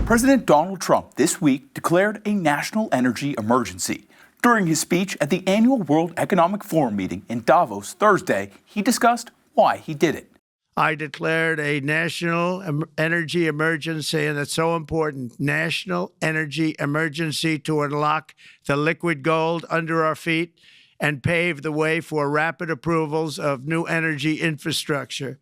President Donald Trump this week declared a national energy emergency. During his speech at the annual World Economic Forum meeting in Davos Thursday, he discussed why he did it. I declared a national energy emergency, and it's so important, national energy emergency to unlock the liquid gold under our feet and pave the way for rapid approvals of new energy infrastructure.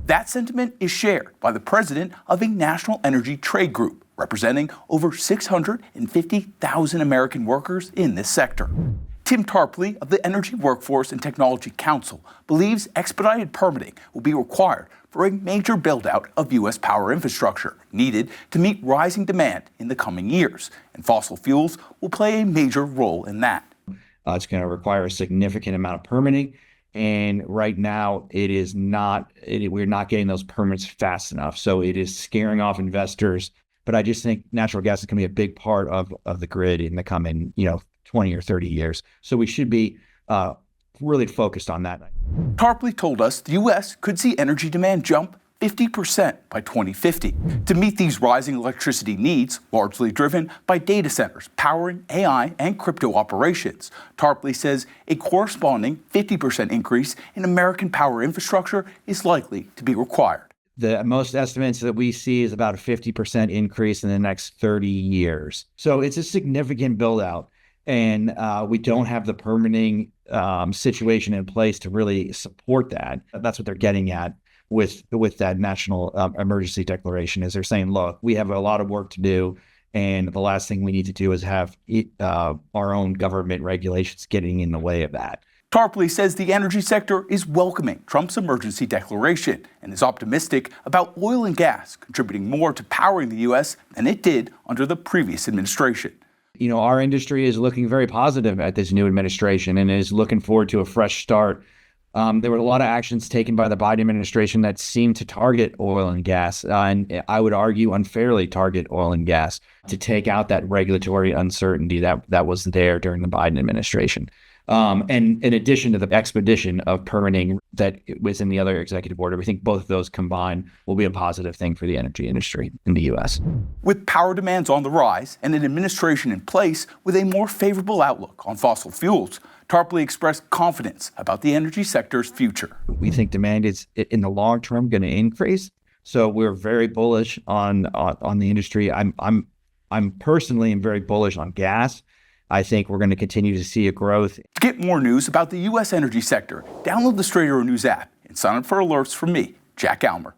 That sentiment is shared by the president of a national energy trade group representing over 650,000 American workers in this sector. Tim Tarpley of the Energy Workforce and Technology Council believes expedited permitting will be required for a major build-out of U.S. power infrastructure needed to meet rising demand in the coming years, and fossil fuels will play a major role in that. It's going to require a significant amount of permitting, and right now we're not getting those permits fast enough, so it is scaring off investors. But I just think natural gas is going to be a big part of the grid in the coming 20 or 30 years. So we should be really focused on that. Tarpley told us the U.S. could see energy demand jump 50% by 2050 to meet these rising electricity needs, largely driven by data centers powering AI and crypto operations. Tarpley says a corresponding 50% increase in American power infrastructure is likely to be required. The most estimates that we see is about a 50% increase in the next 30 years. So it's a significant build out. And we don't have the permitting situation in place to really support that. That's what they're getting at with that national emergency declaration, is they're saying, look, we have a lot of work to do, and the last thing we need to do is have our own government regulations getting in the way of that. Tarpley says the energy sector is welcoming Trump's emergency declaration and is optimistic about oil and gas contributing more to powering the U.S. than it did under the previous administration. Our industry is looking very positive at this new administration and is looking forward to a fresh start. There were a lot of actions taken by the Biden administration that seemed to target oil and gas, and I would argue unfairly target oil and gas, to take out that regulatory uncertainty that was there during the Biden administration. And in addition to the expedition of permitting that was in the other executive order, we think both of those combined will be a positive thing for the energy industry in the U.S. With power demands on the rise and an administration in place with a more favorable outlook on fossil fuels, Tarpley expressed confidence about the energy sector's future. We think demand is, in the long term, going to increase. So we're very bullish on the industry. I'm personally very bullish on gas. I think we're going to continue to see a growth. To get more news about the U.S. energy sector, download the Straight Arrow News app and sign up for alerts from me, Jack Almer.